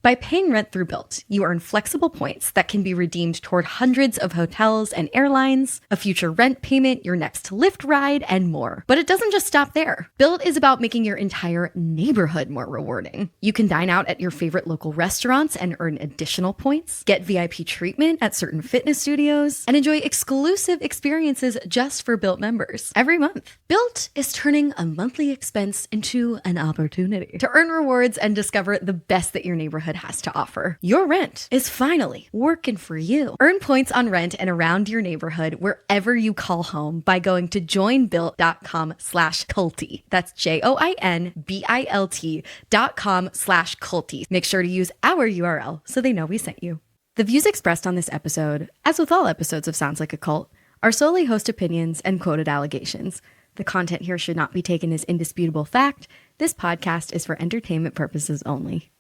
By paying rent through Built, you earn flexible points that can be redeemed toward hundreds of hotels and airlines, a future rent payment, your next Lyft ride, and more. But it doesn't just stop there. Built is about making your entire neighborhood more rewarding. You can dine out at your favorite local restaurants and earn additional points, get VIP treatment at certain fitness studios, and enjoy exclusive experiences just for Built members every month. Built is turning a monthly expense into an opportunity to earn rewards and discover the best that your neighborhood has to offer. Your rent is finally working for you. Earn points on rent and around your neighborhood wherever you call home by going to joinbuilt.com/culty. That's JOINBILT.com/culty. Make sure to use our URL so they know we sent you. The views expressed on this episode, as with all episodes of Sounds Like a Cult, are solely host opinions and quoted allegations. The content here should not be taken as indisputable fact. This podcast is for entertainment purposes only.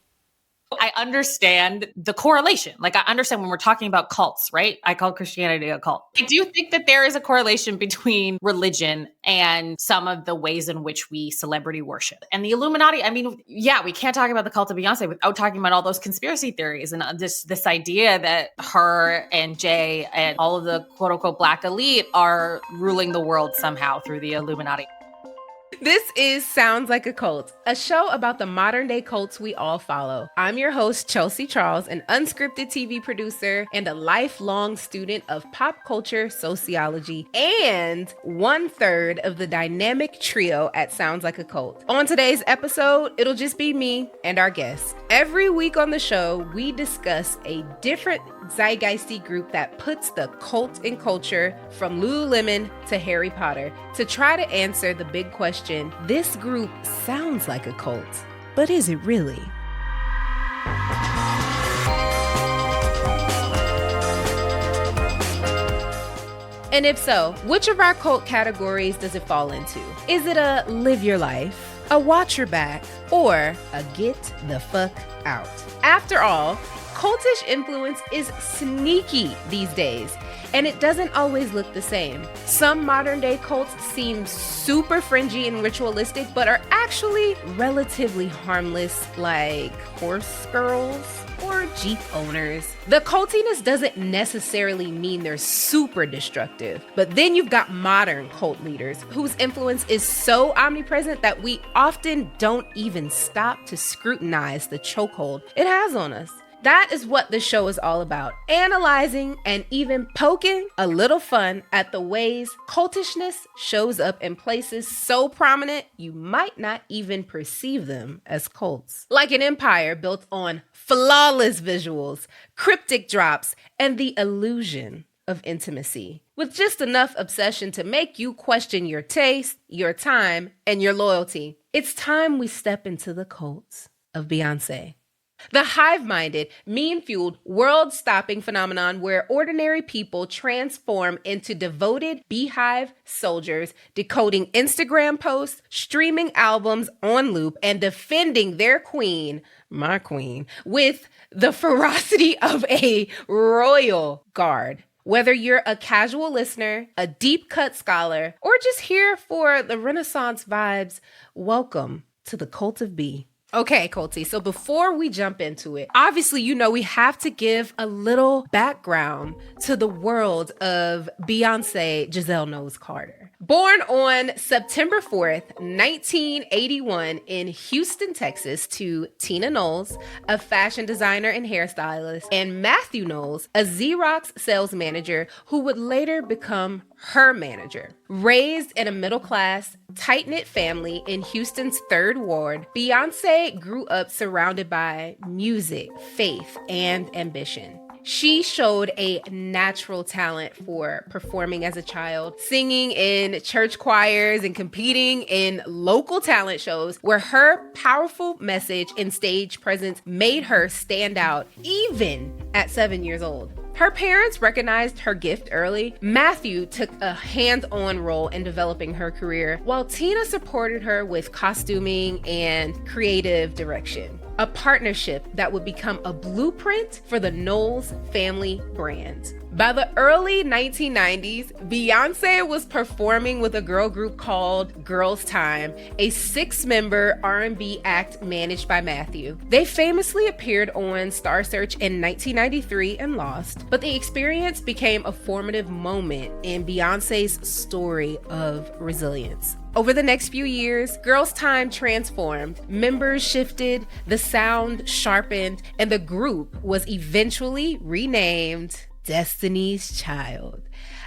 I understand the correlation. Like, I understand when we're talking about cults, right? I call Christianity a cult. I do think that there is a correlation between religion and some of the ways in which we celebrity worship. And the Illuminati, I mean, yeah, we can't talk about the Cult of Beyoncé without talking about all those conspiracy theories and this idea that her and Jay and all of the quote unquote Black elite are ruling the world somehow through the Illuminati. This is Sounds Like a Cult, a show about the modern day cults we all follow. I'm your host, Chelsea Charles, an unscripted TV producer and a lifelong student of pop culture sociology and 1/3 of the dynamic trio at Sounds Like a Cult. On today's episode, it'll just be me and our guest. Every week on the show, we discuss a different zeitgeisty group that puts the cult in culture, from Lululemon to Harry Potter, to try to answer the big question, this group sounds like a cult, but is it really? And if so, which of our cult categories does it fall into? Is it a live your life, a watch your back, or a get the fuck out? After all, cultish influence is sneaky these days, and it doesn't always look the same. Some modern day cults seem super fringy and ritualistic, but are actually relatively harmless, like horse girls or Jeep owners. The cultiness doesn't necessarily mean they're super destructive, but then you've got modern cult leaders whose influence is so omnipresent that we often don't even stop to scrutinize the chokehold it has on us. That is what the show is all about, analyzing and even poking a little fun at the ways cultishness shows up in places so prominent you might not even perceive them as cults. Like an empire built on flawless visuals, cryptic drops, and the illusion of intimacy, with just enough obsession to make you question your taste, your time, and your loyalty. It's time we step into the cult of Beyoncé. The hive-minded, meme-fueled, world-stopping phenomenon where ordinary people transform into devoted Beyhive soldiers, decoding Instagram posts, streaming albums on loop, and defending their queen, my queen, with the ferocity of a royal guard. Whether you're a casual listener, a deep-cut scholar, or just here for the Renaissance vibes, welcome to the Cult of B. Okay, Colty, so before we jump into it, obviously, you know, we have to give a little background to the world of Beyoncé Giselle Knowles Carter. Born on September 4th, 1981 in Houston, Texas, to Tina Knowles, a fashion designer and hairstylist, and Matthew Knowles, a Xerox sales manager who would later become her manager. Raised in a middle-class, tight-knit family in Houston's 3rd Ward, Beyoncé grew up surrounded by music, faith, and ambition. She showed a natural talent for performing as a child, singing in church choirs and competing in local talent shows where her powerful message and stage presence made her stand out even at 7 years old. Her parents recognized her gift early. Matthew took a hands-on role in developing her career, while Tina supported her with costuming and creative direction. a partnership that would become a blueprint for the Knowles family brand. By the early 1990s, Beyonce was performing with a girl group called Girls Tyme, a 6-member R&B act managed by Matthew. They famously appeared on Star Search in 1993 and lost, but the experience became a formative moment in Beyonce's story of resilience. Over the next few years, Girls Tyme transformed, members shifted, the sound sharpened, and the group was eventually renamed Destiny's Child.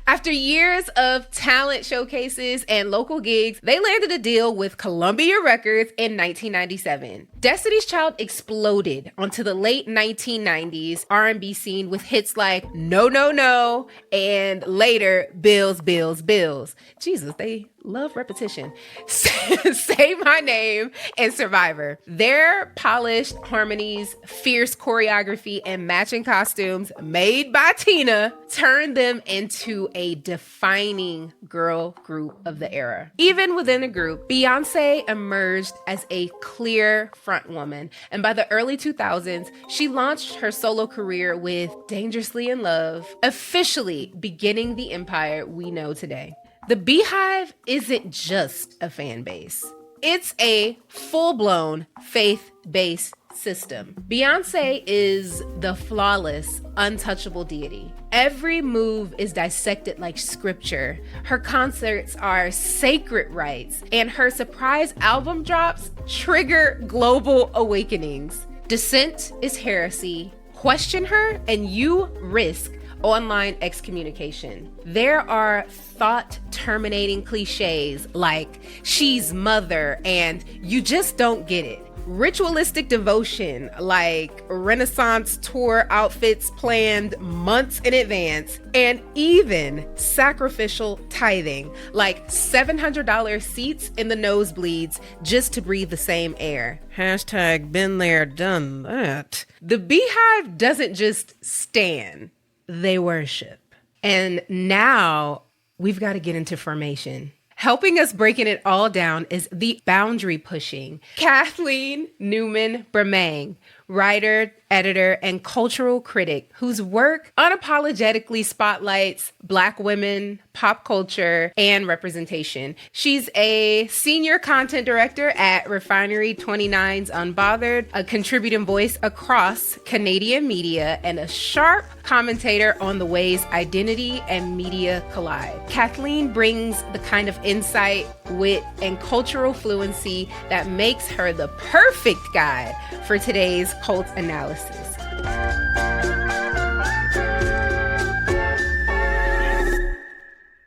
After years of talent showcases and local gigs, they landed a deal with Columbia Records in 1997. Destiny's Child exploded onto the late 1990s R&B scene with hits like No, No, No, and later Bills, Bills, Bills. Jesus, they love repetition. Say My Name and Survivor. Their polished harmonies, fierce choreography, and matching costumes made by Tina turned them into a defining girl group of the era. Even within the group, Beyonce emerged as a clear front woman, and by the early 2000s, she launched her solo career with Dangerously in Love, officially beginning the empire we know today. The Beyhive isn't just a fan base. It's a full-blown faith-based system. Beyonce is the flawless, untouchable deity. Every move is dissected like scripture. Her concerts are sacred rites, and her surprise album drops trigger global awakenings. Dissent is heresy. Question her, and you risk online excommunication. There are thought-terminating cliches like she's mother and you just don't get it. Ritualistic devotion like Renaissance tour outfits planned months in advance, and even sacrificial tithing like $700 seats in the nosebleeds just to breathe the same air. Hashtag been there, done that. The Beyhive doesn't just stand. They worship. And now we've got to get into formation. Helping us breaking it all down is the boundary pushing Kathleen Newman Bremang, writer, editor, and cultural critic whose work unapologetically spotlights Black women, pop culture, and representation. She's a senior content director at Refinery 29's Unbothered, a contributing voice across Canadian media, and a sharp commentator on the ways identity and media collide. Kathleen brings the kind of insight, wit, and cultural fluency that makes her the perfect guide for today's cult analysis.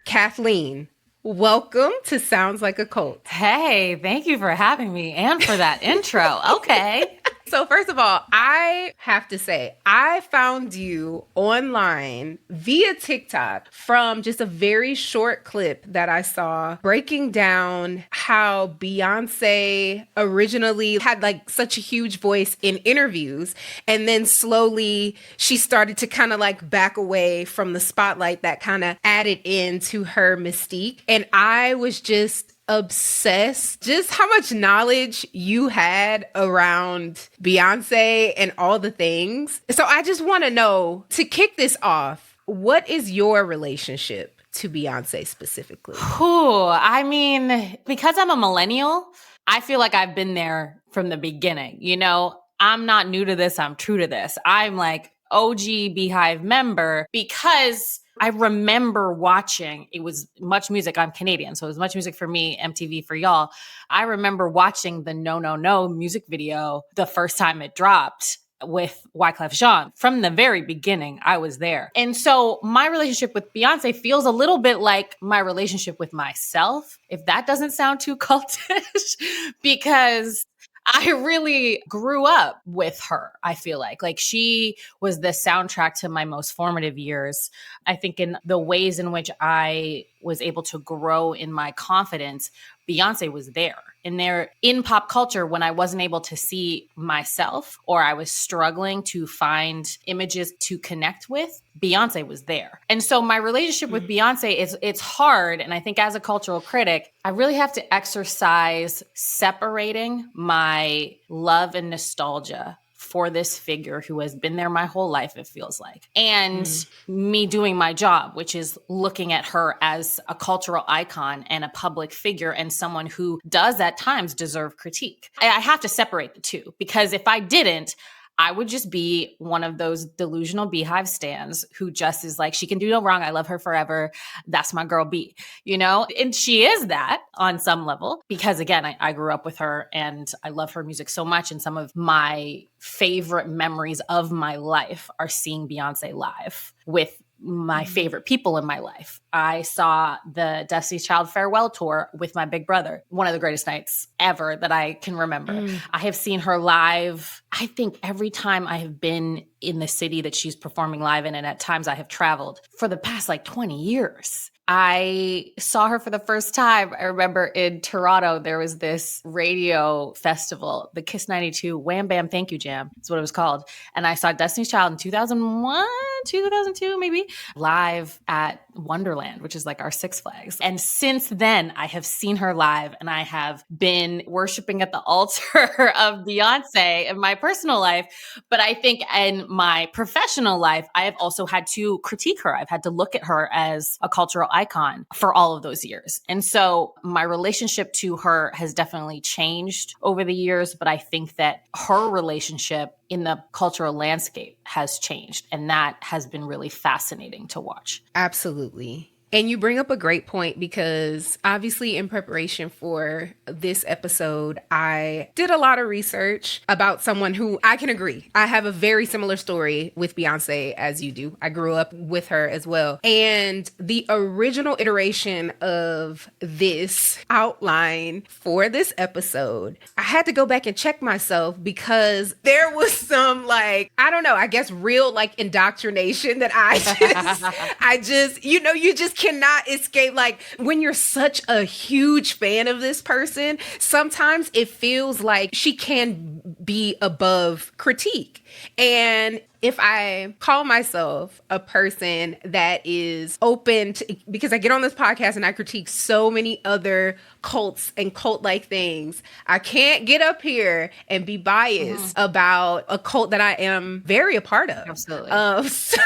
Kathleen, welcome to Sounds Like a Cult. Hey, thank you for having me and for that intro. Okay. So first of all, I have to say, I found you online via TikTok from just a very short clip that I saw breaking down how Beyonce originally had like such a huge voice in interviews. And then slowly she started to kind of like back away from the spotlight that kind of added into her mystique. And I was just obsessed just how much knowledge you had around Beyonce and all the things. So I just want to know, to kick this off, what is your relationship to Beyonce specifically? I mean, because I'm a millennial, I feel like I've been there from the beginning. You know, I'm not new to this. I'm true to this. I'm like OG Beyhive member because I remember watching, it was Much Music. I'm Canadian, so it was Much Music for me, MTV for y'all. I remember watching the No, No, No music video the first time it dropped with Wyclef Jean. From the very beginning, I was there. And so my relationship with Beyonce feels a little bit like my relationship with myself, if that doesn't sound too cultish, because I really grew up with her, I feel like. Like, she was the soundtrack to my most formative years. I think in the ways in which I was able to grow in my confidence Beyonce was there. And there in pop culture, when I wasn't able to see myself or I was struggling to find images to connect with, Beyonce was there. And so my relationship with Beyonce it's hard. And I think as a cultural critic, I really have to exercise separating my love and nostalgia for this figure who has been there my whole life, it feels like. And me doing my job, which is looking at her as a cultural icon and a public figure and someone who does at times deserve critique. I have to separate the two, because if I didn't, I would just be one of those delusional Beyhive stans who just is like, she can do no wrong. I love her forever. That's my girl B, you know? And she is that on some level, because again, I grew up with her and I love her music so much. And some of my favorite memories of my life are seeing Beyonce live with my favorite people in my life. I saw the Destiny's Child farewell tour with my big brother, one of the greatest nights ever that I can remember. I have seen her live, I think every time I have been in the city that she's performing live in, and at times I have traveled for the past like 20 years. I saw her for the first time. I remember in Toronto, there was this radio festival, the Kiss 92 Wham Bam Thank You Jam. That's what it was called. And I saw Destiny's Child in 2001, 2002, maybe, live at Wonderland, which is like our Six Flags. And since then, I have seen her live and I have been worshiping at the altar of Beyonce in my personal life. But I think in my professional life, I have also had to critique her. I've had to look at her as a cultural icon for all of those years. And so my relationship to her has definitely changed over the years, but I think that her relationship in the cultural landscape has changed. And that has been really fascinating to watch. Absolutely. And you bring up a great point, because obviously in preparation for this episode, I did a lot of research about someone who I can agree. I have a very similar story with Beyonce as you do. I grew up with her as well. And the original iteration of this outline for this episode, I had to go back and check myself, because there was some I guess real indoctrination that I just, you just cannot escape. Like, when you're such a huge fan of this person, sometimes it feels like she can be above critique. And if I call myself a person that is open to, because I get on this podcast and I critique so many other cults and cult-like things, I can't get up here and be biased about a cult that I am very a part of. Absolutely. So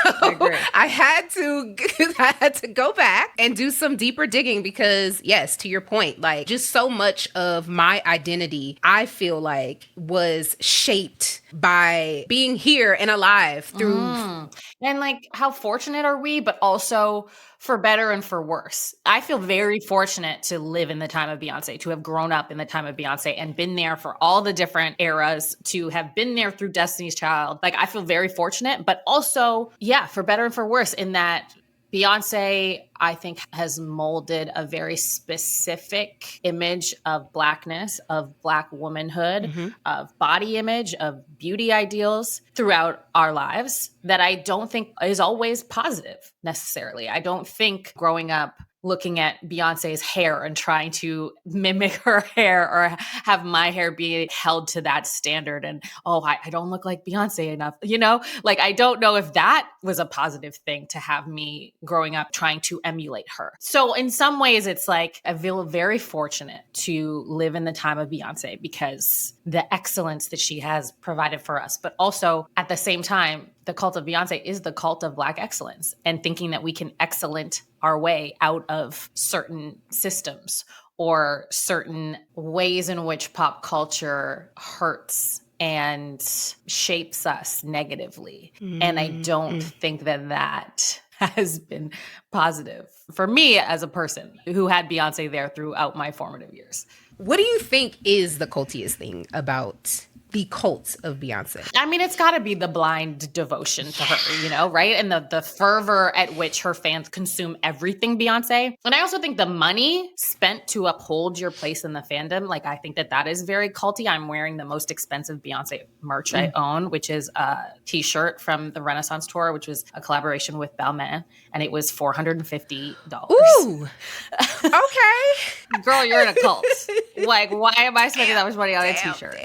I had to go back and do some deeper digging, because yes, to your point, like, just so much of my identity, I feel like, was shaped by being here and alive through. And like, how fortunate are we, but also for better and for worse. I feel very fortunate to live in the time of Beyonce, to have grown up in the time of Beyonce and been there for all the different eras, to have been there through Destiny's Child. Like, I feel very fortunate, but also, yeah, for better and for worse, in that Beyonce, I think, has molded a very specific image of Blackness, of Black womanhood, of body image, of beauty ideals throughout our lives that I don't think is always positive necessarily. I don't think growing up looking at Beyonce's hair and trying to mimic her hair or have my hair be held to that standard and, I don't look like Beyonce enough, like, I don't know if that was a positive thing to have me growing up trying to emulate her. So in some ways, it's like, I feel very fortunate to live in the time of Beyonce because the excellence that she has provided for us, but also at the same time, the cult of Beyonce is the cult of Black excellence, and thinking that we can excellent our way out of certain systems or certain ways in which pop culture hurts and shapes us negatively. And I don't think that has been positive for me as a person who had Beyonce there throughout my formative years. What do you think is the cultiest thing about the cult of Beyonce? I mean, it's got to be the blind devotion to her, right? And the fervor at which her fans consume everything Beyonce. And I also think the money spent to uphold your place in the fandom, like I think that is very culty. I'm wearing the most expensive Beyonce merch I own, which is a t-shirt from the Renaissance tour, which was a collaboration with Balmain, and it was $450. Ooh, okay. Girl, you're in a cult. Like, why am I spending that much money on a t-shirt?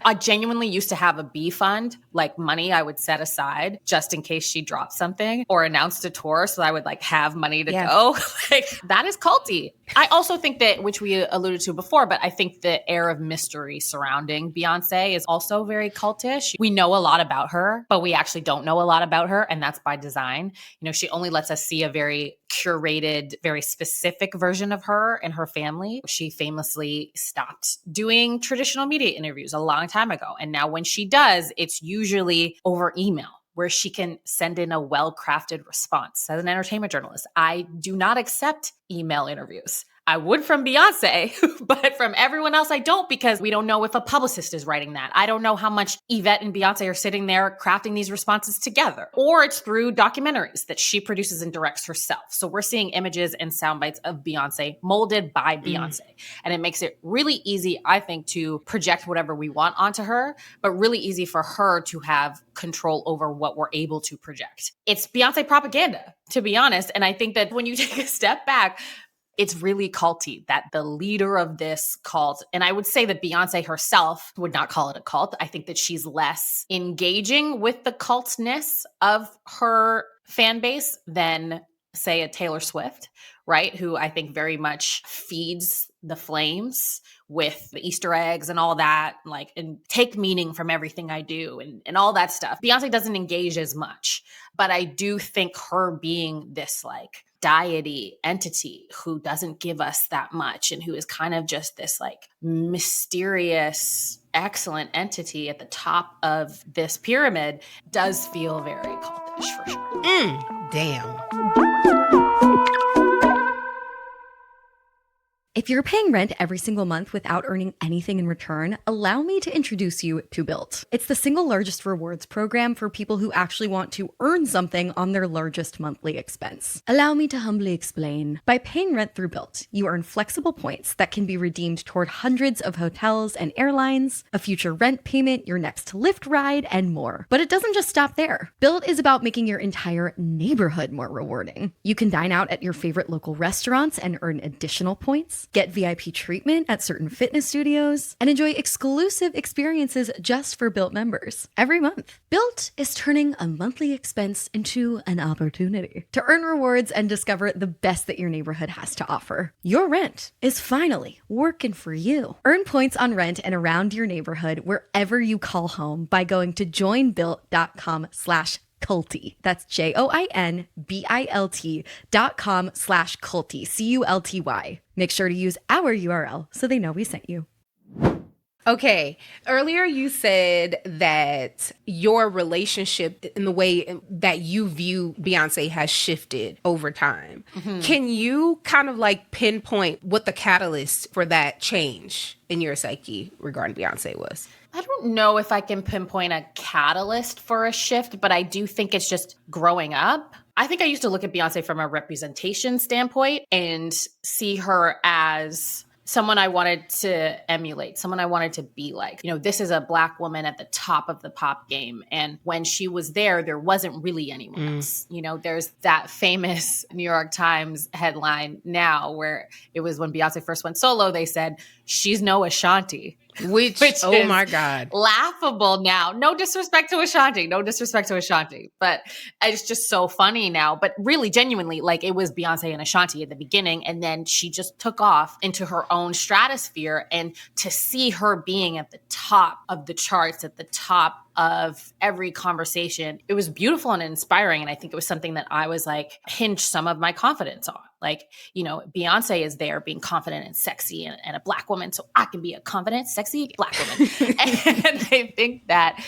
I genuinely used to have a B fund, like money I would set aside just in case she dropped something or announced a tour, so I would like have money to go. Like, that is culty. I also think that, which we alluded to before, but I think the air of mystery surrounding Beyonce is also very cultish. We know a lot about her, but we actually don't know a lot about her, and that's by design. She only lets us see a very curated, very specific version of her and her family. She famously stopped doing traditional media interviews a long time ago. And now when she does, it's usually over email, where she can send in a well-crafted response. As an entertainment journalist, I do not accept email interviews. I would from Beyonce, but from everyone else, I don't, because we don't know if a publicist is writing that. I don't know how much Yvette and Beyonce are sitting there crafting these responses together. Or it's through documentaries that she produces and directs herself. So we're seeing images and sound bites of Beyonce molded by Beyonce. And it makes it really easy, I think, to project whatever we want onto her, but really easy for her to have control over what we're able to project. It's Beyonce propaganda, to be honest. And I think that when you take a step back, it's really culty that the leader of this cult, and I would say that Beyonce herself would not call it a cult. I think that she's less engaging with the cultness of her fan base than, say, a Taylor Swift, right? Who I think very much feeds the flames with the Easter eggs and all that, like, and take meaning from everything I do and all that stuff. Beyonce doesn't engage as much, but I do think her being this like deity entity who doesn't give us that much and who is kind of just this like mysterious, excellent entity at the top of this pyramid does feel very cultish for sure. Damn. If you're paying rent every single month without earning anything in return, allow me to introduce you to Built. It's the single largest rewards program for people who actually want to earn something on their largest monthly expense. Allow me to humbly explain. By paying rent through Built, you earn flexible points that can be redeemed toward hundreds of hotels and airlines, a future rent payment, your next Lyft ride, and more. But it doesn't just stop there. Built is about making your entire neighborhood more rewarding. You can dine out at your favorite local restaurants and earn additional points, get VIP treatment at certain fitness studios, and enjoy exclusive experiences just for Built members every month. Built is turning a monthly expense into an opportunity to earn rewards and discover the best that your neighborhood has to offer. Your rent is finally working for you. Earn points on rent and around your neighborhood wherever you call home by going to joinbuilt.com/culty. That's joinbilt.com/culty, CULTY. Make sure to use our URL so they know we sent you. Okay. Earlier you said that your relationship in the way that you view Beyonce has shifted over time. Mm-hmm. Can you kind of like pinpoint what the catalyst for that change in your psyche regarding Beyonce was? I don't know if I can pinpoint a catalyst for a shift, but I do think it's just growing up. I think I used to look at Beyonce from a representation standpoint and see her as someone I wanted to emulate, someone I wanted to be like. This is a Black woman at the top of the pop game. And when she was there wasn't really anyone else. There's that famous New York Times headline now where it was when Beyonce first went solo, they said, she's no Ashanti. Which oh my God. Laughable now. No disrespect to Ashanti, but it's just so funny now. But really, genuinely, like it was Beyonce and Ashanti at the beginning, and then she just took off into her own stratosphere. And to see her being at the top of the charts, at the top of every conversation, it was beautiful and inspiring. And I think it was something that I was like, hinged some of my confidence on. Like, you know, Beyonce is there being confident and sexy and a Black woman. So I can be a confident, sexy Black woman. And I think that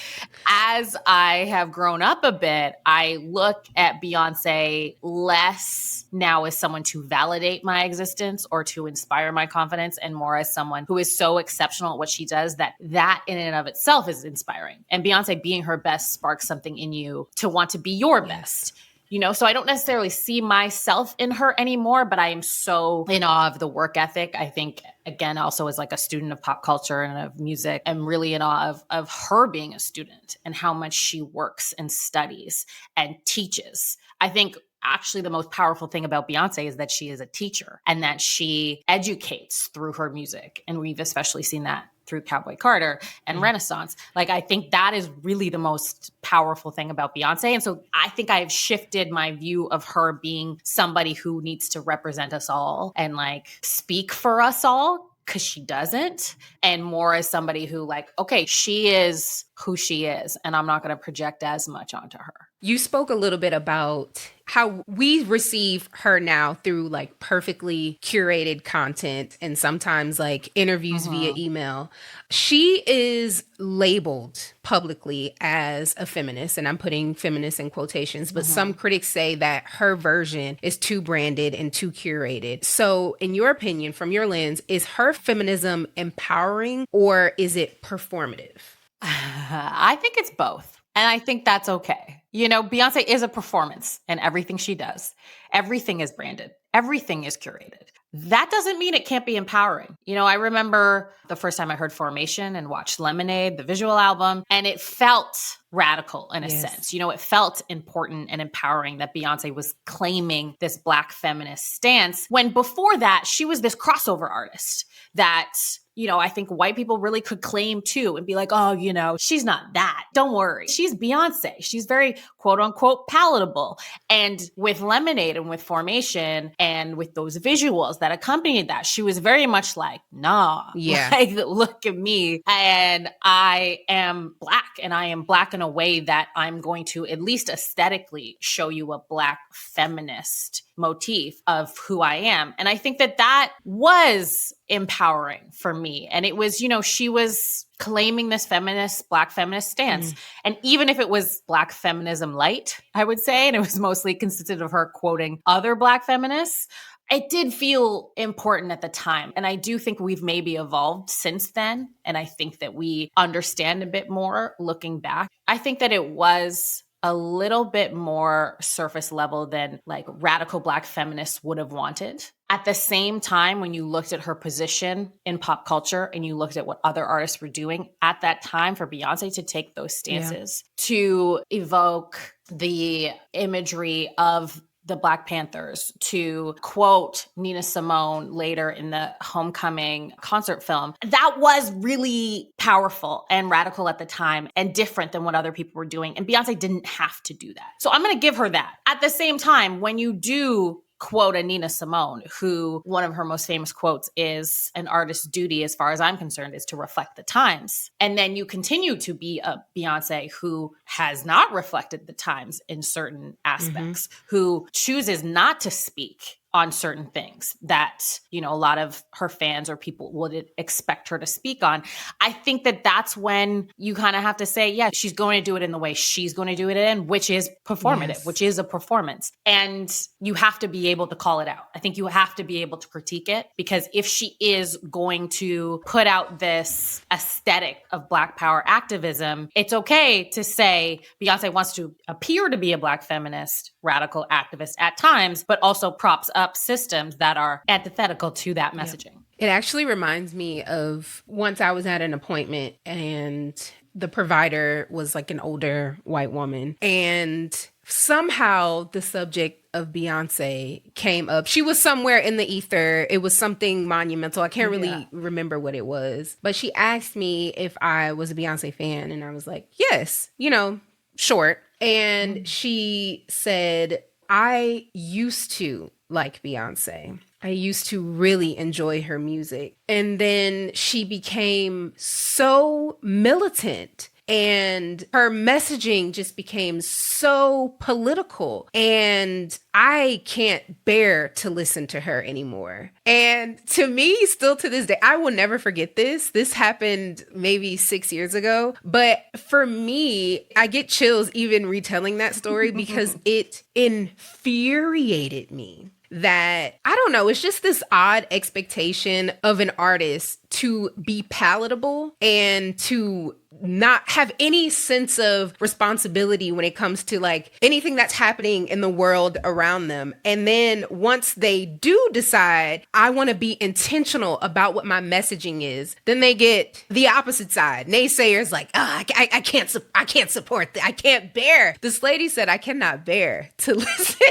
as I have grown up a bit, I look at Beyonce less now as someone to validate my existence or to inspire my confidence, and more as someone who is so exceptional at what she does that in and of itself is inspiring. And Beyonce being her best sparks something in you to want to be your best. You know, so I don't necessarily see myself in her anymore, but I am so in awe of the work ethic. I think, again, also as like a student of pop culture and of music, I'm really in awe of her being a student and how much she works and studies and teaches. I think actually the most powerful thing about Beyonce is that she is a teacher and that she educates through her music. And we've especially seen that through Cowboy Carter and Renaissance. Like, I think that is really the most powerful thing about Beyonce. And so I think I've shifted my view of her being somebody who needs to represent us all and like speak for us all, because she doesn't, and more as somebody who like, okay, she is who she is, and I'm not going to project as much onto her. You spoke a little bit about how we receive her now through like perfectly curated content and sometimes like interviews via email. She is labeled publicly as a feminist, and I'm putting feminist in quotations, but some critics say that her version is too branded and too curated. So in your opinion, from your lens, is her feminism empowering or is it performative? I think it's both. And I think that's okay. You know, Beyonce is a performance in everything she does. Everything is branded. Everything is curated. That doesn't mean it can't be empowering. You know, I remember the first time I heard Formation and watched Lemonade, the visual album, and it felt radical in a sense. You know, it felt important and empowering that Beyonce was claiming this Black feminist stance when before that, she was this crossover artist that, you know, I think white people really could claim too and be like, oh, you know, she's not that. Don't worry. She's Beyonce. She's very quote unquote palatable. And with Lemonade and with Formation and with those visuals that accompanied that, she was very much like, nah, like, look at me. And I am Black, and I am Black in a way that I'm going to at least aesthetically show you a Black feminist motif of who I am. And I think that that was empowering for me. And it was, you know, she was claiming this feminist, Black feminist stance. And even if it was Black feminism light, I would say, and it was mostly consisted of her quoting other Black feminists, it did feel important at the time. And I do think we've maybe evolved since then. And I think that we understand a bit more looking back. I think that it was a little bit more surface level than like radical Black feminists would have wanted. At the same time, when you looked at her position in pop culture and you looked at what other artists were doing at that time, for Beyonce to take those stances to evoke the imagery of the Black Panthers, to quote Nina Simone later in the Homecoming concert film, that was really powerful and radical at the time and different than what other people were doing. And Beyonce didn't have to do that. So I'm going to give her that. At the same time, when you do quote a Nina Simone, who one of her most famous quotes is, an artist's duty, as far as I'm concerned, is to reflect the times. And then you continue to be a Beyonce who has not reflected the times in certain aspects, who chooses not to speak on certain things that, you know, a lot of her fans or people would expect her to speak on. I think that that's when you kind of have to say, yeah, she's going to do it in the way she's going to do it in, which is performative, which is a performance. And you have to be able to call it out. I think you have to be able to critique it, because if she is going to put out this aesthetic of Black power activism, it's okay to say Beyonce wants to appear to be a Black feminist, radical activist at times, but also props up systems that are antithetical to that messaging. It actually reminds me of once I was at an appointment and the provider was like an older white woman, and somehow the subject of Beyonce came up. She was somewhere in the ether. It was something monumental. I can't really remember what it was, but she asked me if I was a Beyonce fan, and I was like, yes, you know, short. And she said, I used to like Beyonce. I used to really enjoy her music. And then she became so militant And her messaging just became so political. And I can't bear to listen to her anymore. And to me, still to this day, I will never forget this. This happened maybe 6 years ago. But for me, I get chills even retelling that story because it infuriated me. That, I don't know, it's just this odd expectation of an artist to be palatable and to not have any sense of responsibility when it comes to like anything that's happening in the world around them. And then once they do decide, I want to be intentional about what my messaging is, then they get the opposite side. Naysayers like, I can't support that. I can't bear. This lady said, I cannot bear to listen.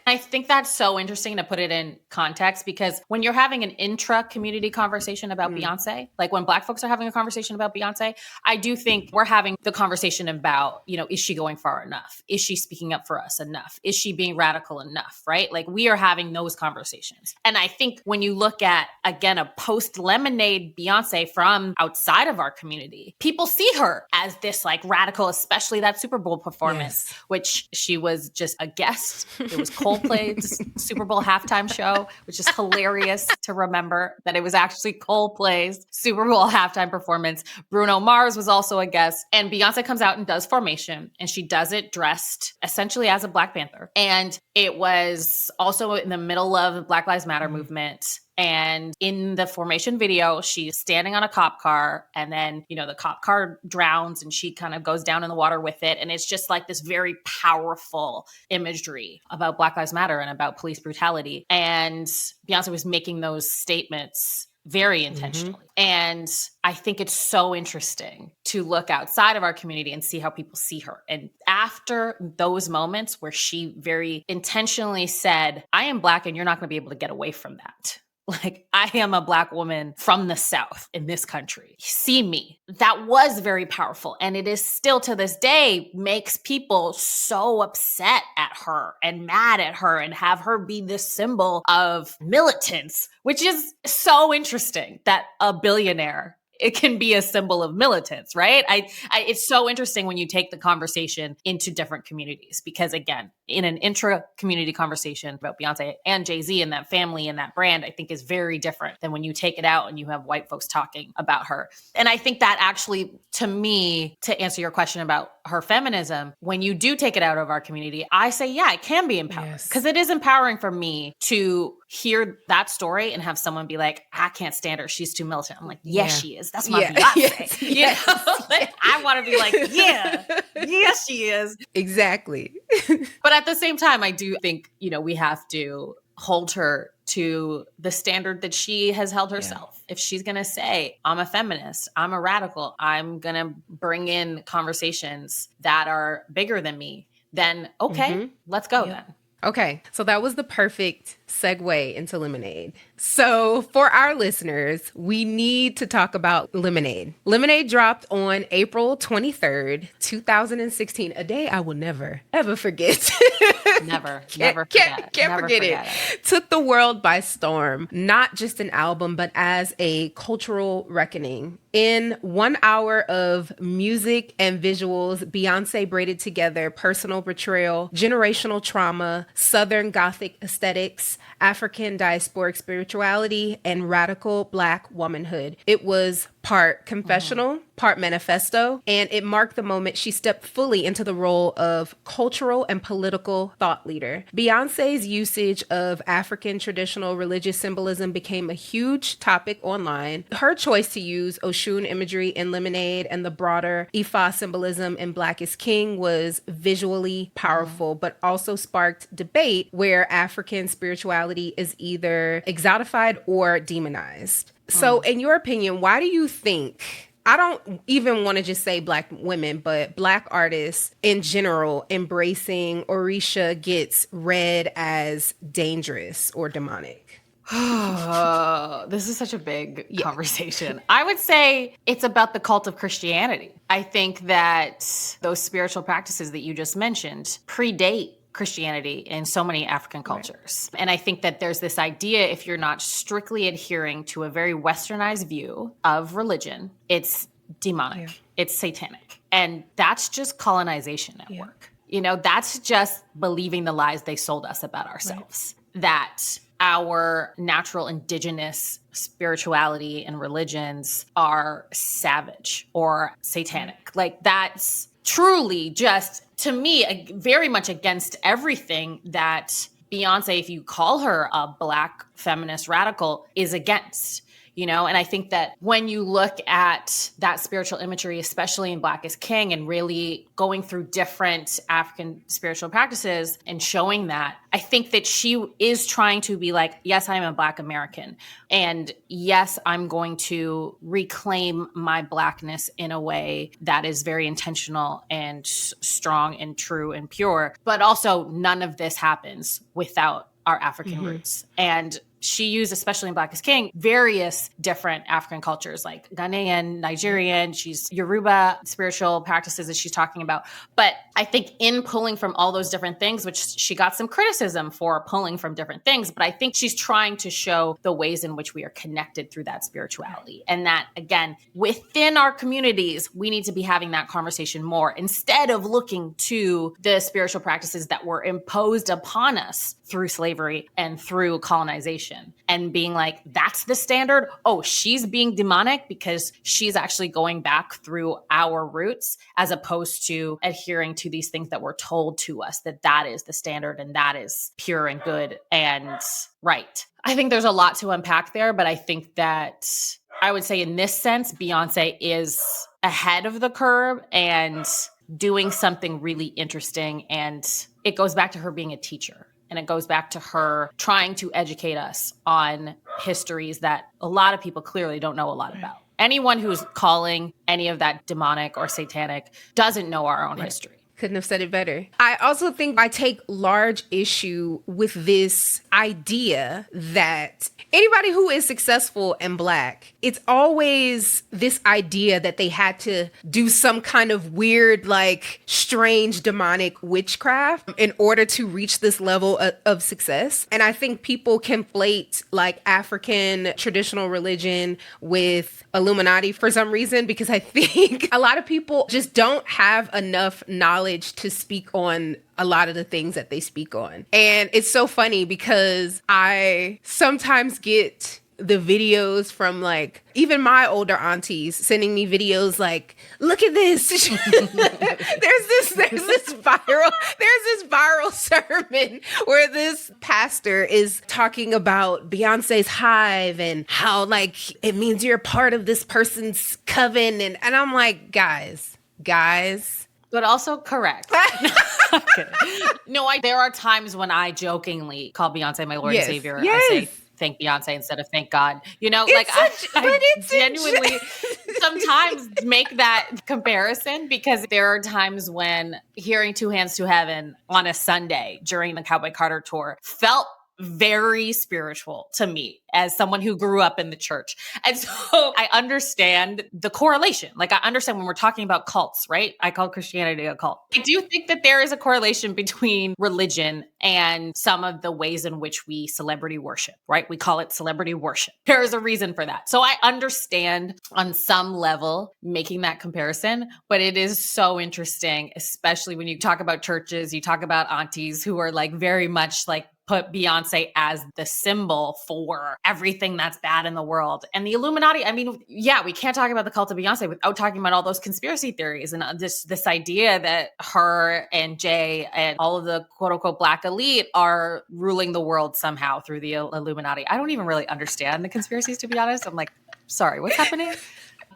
I think that's so interesting to put it in context, because when you're having an intra-community conversation about Beyonce, like when Black folks are having a conversation about Beyonce, I do think we're having the conversation about, is she going far enough? Is she speaking up for us enough? Is she being radical enough, right? Like we are having those conversations. And I think when you look at, again, a post-Lemonade Beyonce from outside of our community, people see her as this like radical, especially that Super Bowl performance, which she was just a guest. It was Coldplay's Super Bowl halftime show, which is hilarious to remember that it was actually Coldplay's Super Bowl halftime performance. Bruno Mars was also a guest, and Beyonce comes out and does Formation, and she does it dressed essentially as a Black Panther. And it was also in the middle of the Black Lives Matter movement. And in the Formation video, she's standing on a cop car, and then, the cop car drowns and she kind of goes down in the water with it. And it's just like this very powerful imagery about Black Lives Matter and about police brutality. And Beyonce was making those statements very intentionally. And I think it's so interesting to look outside of our community and see how people see her. And after those moments where she very intentionally said, I am Black and you're not going to be able to get away from that. Like, I am a Black woman from the South in this country. See me. That was very powerful. And it is still to this day makes people so upset at her and mad at her and have her be this symbol of militance, which is so interesting that a billionaire, it can be a symbol of militance, right? It's so interesting when you take the conversation into different communities, because again, in an intra-community conversation about Beyonce and Jay-Z and that family and that brand, I think is very different than when you take it out and you have white folks talking about her. And I think that actually, to me, to answer your question about her feminism, when you do take it out of our community, I say, yeah, it can be empowering, because it is empowering for me to hear that story and have someone be like, I can't stand her. She's too militant. I'm like, yes, she is. That's my Beyonce. I want to be like, yes, she is. Exactly. But at the same time, I do think, we have to hold her to the standard that she has held herself. If she's going to say, I'm a feminist, I'm a radical, I'm going to bring in conversations that are bigger than me, then okay, let's go then. Okay, so that was the perfect segue into Lemonade. So for our listeners, we need to talk about Lemonade. Lemonade dropped on April 23rd, 2016, a day I will never, ever forget. Never Can't forget it. Took the world by storm. Not just an album, but as a cultural reckoning. In 1 hour of music and visuals, Beyonce braided together personal betrayal, generational trauma, Southern Gothic aesthetics, African diasporic spirituality, and radical Black womanhood. It was part confessional, part manifesto, and it marked the moment she stepped fully into the role of cultural and political thought leader. Beyonce's usage of African traditional religious symbolism became a huge topic online. Her choice to use Oshun imagery in Lemonade and the broader Ifa symbolism in Black is King was visually powerful, but also sparked debate where African spirituality is either exotified or demonized. So in your opinion, why do you think, I don't even want to just say Black women, but Black artists in general embracing Orisha gets read as dangerous or demonic? This is such a big conversation. I would say it's about the cult of Christianity. I think that those spiritual practices that you just mentioned predate Christianity in so many African cultures. Right. And I think that there's this idea, if you're not strictly adhering to a very westernized view of religion, it's demonic, it's satanic. And that's just colonization at work. You know, that's just believing the lies they sold us about ourselves. Right. That our natural indigenous spirituality and religions are savage or satanic. Like that's truly just, to me, very much against everything that Beyonce, if you call her a Black feminist radical, is against. You know, and I think that when you look at that spiritual imagery, especially in Black is King, and really going through different African spiritual practices and showing that, I think that she is trying to be like, yes, I'm a Black American. And yes, I'm going to reclaim my Blackness in a way that is very intentional and strong and true and pure. But also, none of this happens without our African roots. And she used, especially in Black is King, various different African cultures like Ghanaian, Nigerian, she's Yoruba spiritual practices that she's talking about. But I think in pulling from all those different things, which she got some criticism for pulling from different things, but I think she's trying to show the ways in which we are connected through that spirituality. And that, again, within our communities, we need to be having that conversation more instead of looking to the spiritual practices that were imposed upon us through slavery and through colonization. And being like, that's the standard. Oh, she's being demonic because she's actually going back through our roots, as opposed to adhering to these things that were told to us, that is the standard and that is pure and good and right. I think there's a lot to unpack there, but I think that I would say in this sense, Beyonce is ahead of the curve and doing something really interesting. And it goes back to her being a teacher. And it goes back to her trying to educate us on histories that a lot of people clearly don't know a lot about. Anyone who's calling any of that demonic or satanic doesn't know our own history. Couldn't have said it better. I also think I take large issue with this idea that anybody who is successful and Black, it's always this idea that they had to do some kind of weird, like strange demonic witchcraft in order to reach this level of success. And I think people conflate like African traditional religion with Illuminati for some reason, because I think a lot of people just don't have enough knowledge to speak on a lot of the things that they speak on. And it's so funny because I sometimes get the videos from like even my older aunties sending me videos like, look at this. there's this viral sermon where this pastor is talking about Beyonce's Hive and how like it means you're a part of this person's coven. And I'm like, guys. But also correct. No, there are times when I jokingly call Beyonce my Lord and Savior. Yes. I say thank Beyonce instead of thank God. You know, I genuinely sometimes make that comparison, because there are times when hearing Two Hands to Heaven on a Sunday during the Cowboy Carter tour felt very spiritual to me as someone who grew up in the church. And so I understand the correlation. Like I understand when we're talking about cults, right? I call Christianity a cult. I do think that there is a correlation between religion and some of the ways in which we celebrity worship, right? We call it celebrity worship. There is a reason for that. So I understand on some level making that comparison, but it is so interesting, especially when you talk about churches, you talk about aunties who are like very much like put Beyonce as the symbol for everything that's bad in the world. And the Illuminati, I mean, yeah, we can't talk about the cult of Beyonce without talking about all those conspiracy theories and this idea that her and Jay and all of the quote unquote Black elite are ruling the world somehow through the Illuminati. I don't even really understand the conspiracies, to be honest. I'm like, sorry, what's happening?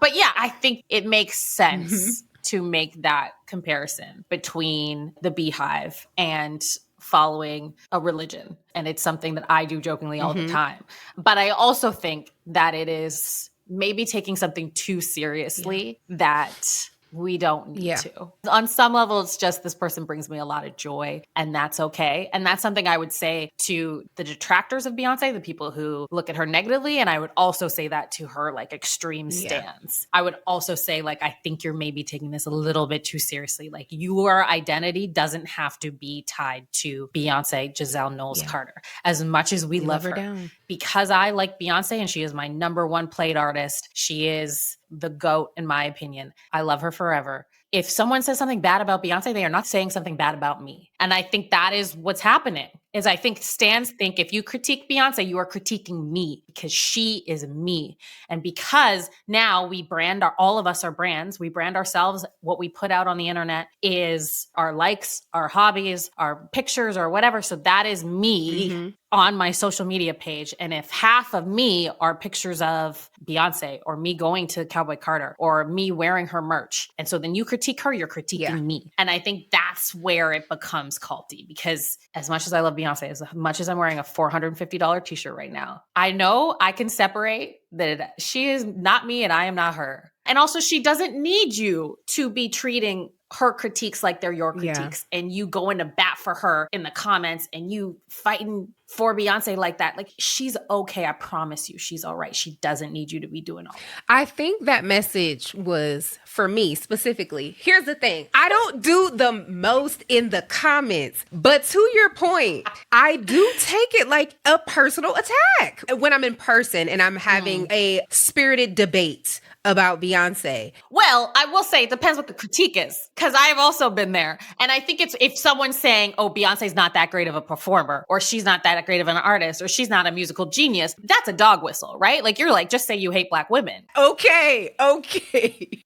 But yeah, I think it makes sense to make that comparison between the Beyhive and following a religion. And it's something that I do jokingly all the time. But I also think that it is maybe taking something too seriously that we don't need to. On some level, it's just this person brings me a lot of joy, and that's okay. And that's something I would say to the detractors of Beyonce, the people who look at her negatively. And I would also say that to her like extreme stance. I would also say like, I think you're maybe taking this a little bit too seriously. Like your identity doesn't have to be tied to Beyonce, Giselle Knowles Carter, as much as we love her. Down. Because I like Beyonce and she is my number one played artist. She is the GOAT in my opinion. I love her forever. if someone says something bad about Beyonce, they are not saying something bad about me. And I think that is what's happening. Is I think stans think if you critique Beyonce, you are critiquing me because she is me. And because now we brand all of us are brands, we brand ourselves, what we put out on the internet is our likes, our hobbies, our pictures or whatever. So that is me on my social media page. And if half of me are pictures of Beyonce or me going to Cowboy Carter or me wearing her merch, and so then you critique her, you're critiquing me. And I think that's where it becomes culty, because as much as I love Beyonce, as much as I'm wearing a $450 t-shirt right now, I know I can separate that she is not me and I am not her. And also she doesn't need you to be treating her critiques like they're your critiques and you going to bat for her in the comments and you fighting for Beyonce like that. Like, she's okay. I promise you, she's all right. She doesn't need you to be doing all that. I think that message was for me specifically. Here's the thing. I don't do the most in the comments, but to your point, I do take it like a personal attack when I'm in person and I'm having a spirited debate about Beyonce. Well, I will say it depends what the critique is, because I've also been there. And I think it's if someone's saying, oh, Beyonce's not that great of a performer, or she's not that great of an artist, or she's not a musical genius, that's a dog whistle, right? Like, you're like, just say you hate Black women. Okay.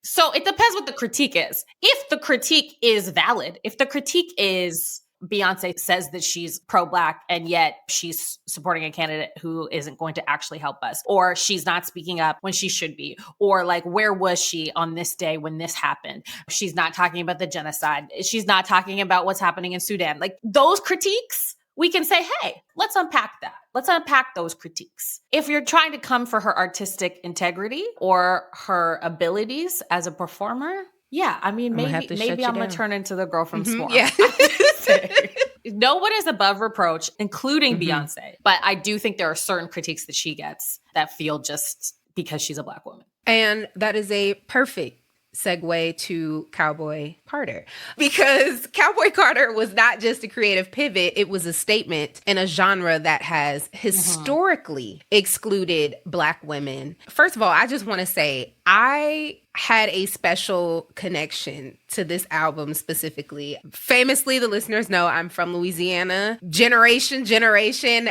So it depends what the critique is. If the critique is valid, if the critique is Beyonce says that she's pro-Black and yet she's supporting a candidate who isn't going to actually help us, or she's not speaking up when she should be, or like, where was she on this day when this happened? She's not talking about the genocide. She's not talking about what's happening in Sudan. Like, those critiques, we can say, hey, let's unpack that. Let's unpack those critiques. If you're trying to come for her artistic integrity or her abilities as a performer, yeah, I mean, maybe I'm going to turn into the girl from S'more. Yeah. No one is above reproach, including Beyonce. But I do think there are certain critiques that she gets that feel just because she's a Black woman. And that is a perfect segue to Cowboy Carter, because Cowboy Carter was not just a creative pivot, it was a statement in a genre that has historically excluded Black women. First of all, I just want to say I had a special connection to this album specifically. Famously, the listeners know I'm from Louisiana. Generation,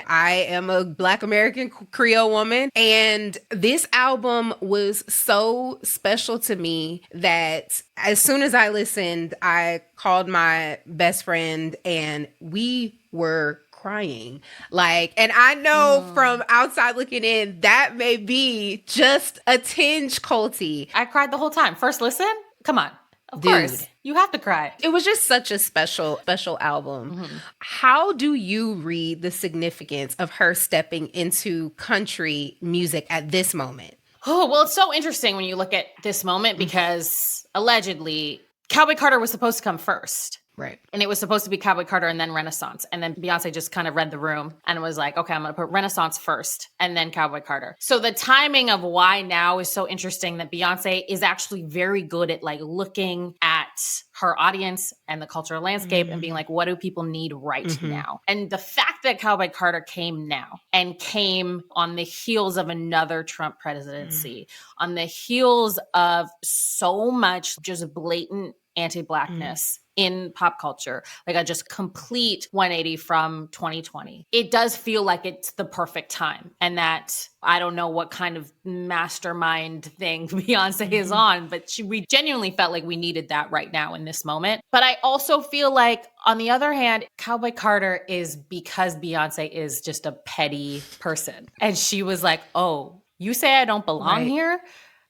I am a Black American Creole woman. And this album was so special to me that as soon as I listened, I called my best friend and we were crying. Like, and I know from outside looking in, that may be just a tinge culty. I cried the whole time. First listen? Come on. Of course. You have to cry. It was just such a special album. How do you read the significance of her stepping into country music at this moment? Oh, well, it's so interesting when you look at this moment because allegedly Cowboy Carter was supposed to come first. Right. And it was supposed to be Cowboy Carter and then Renaissance. And then Beyonce just kind of read the room and was like, okay, I'm going to put Renaissance first and then Cowboy Carter. So the timing of why now is so interesting that Beyonce is actually very good at like looking at her audience and the cultural landscape and being like, what do people need right now? And the fact that Cowboy Carter came now and came on the heels of another Trump presidency, on the heels of so much just blatant anti-Blackness in pop culture, like a just complete 180 from 2020. It does feel like it's the perfect time. And that I don't know what kind of mastermind thing Beyonce is on, but we genuinely felt like we needed that right now in this moment. But I also feel like, on the other hand, Cowboy Carter is because Beyonce is just a petty person. And she was like, oh, you say I don't belong here?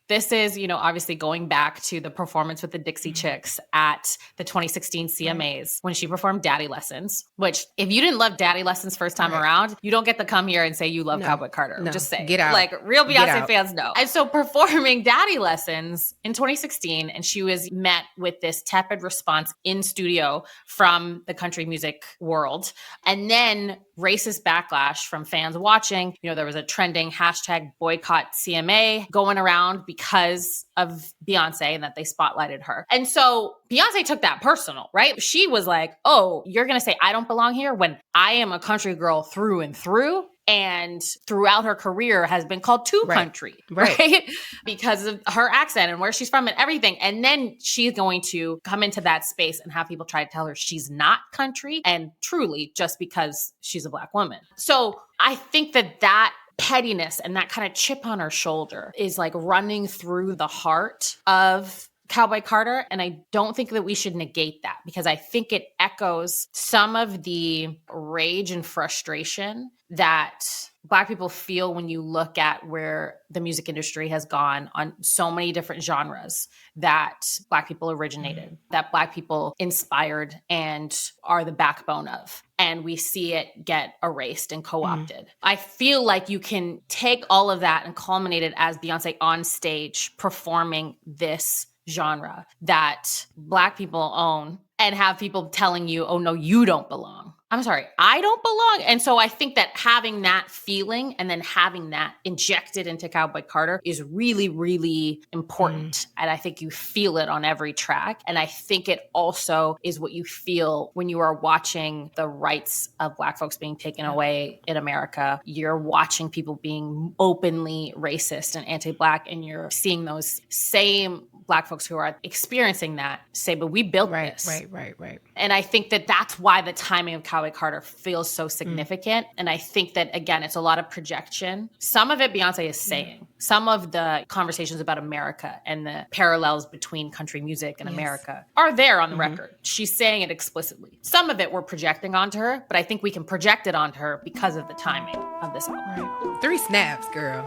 This is, obviously going back to the performance with the Dixie Chicks at the 2016 CMAs when she performed Daddy Lessons, which if you didn't love Daddy Lessons first time around, you don't get to come here and say you love Cowboy Carter. No. Just say, get out. Like, real Beyonce fans know. And so performing Daddy Lessons in 2016, and she was met with this tepid response in studio from the country music world. And then racist backlash from fans watching. There was a trending hashtag boycott CMA going around because of Beyonce and that they spotlighted her. And so Beyonce took that personal, right? She was like, oh, you're going to say I don't belong here when I am a country girl through and through. and throughout her career has been called Too Country, right? Because of her accent and where she's from and everything. And then she's going to come into that space and have people try to tell her she's not country, and truly just because she's a Black woman. So I think that pettiness and that kind of chip on her shoulder is like running through the heart of Cowboy Carter. And I don't think that we should negate that, because I think it echoes some of the rage and frustration that Black people feel when you look at where the music industry has gone on so many different genres that Black people originated, that Black people inspired and are the backbone of. And we see it get erased and co-opted. I feel like you can take all of that and culminate it as Beyonce on stage performing this genre that Black people own, and have people telling you, oh no, you don't belong. I'm sorry, I don't belong. And so I think that having that feeling and then having that injected into Cowboy Carter is really, really important. And I think you feel it on every track. And I think it also is what you feel when you are watching the rights of Black folks being taken away in America. You're watching people being openly racist and anti-Black, and you're seeing those same Black folks who are experiencing that say, but we built this. Right. And I think that that's why the timing of Cowboy Carter feels so significant. And I think that, again, it's a lot of projection. Some of it Beyonce is saying. Some of the conversations about America and the parallels between country music and America are there on the record. She's saying it explicitly. Some of it we're projecting onto her, but I think we can project it onto her because of the timing of this album. Right. 3 snaps, girl.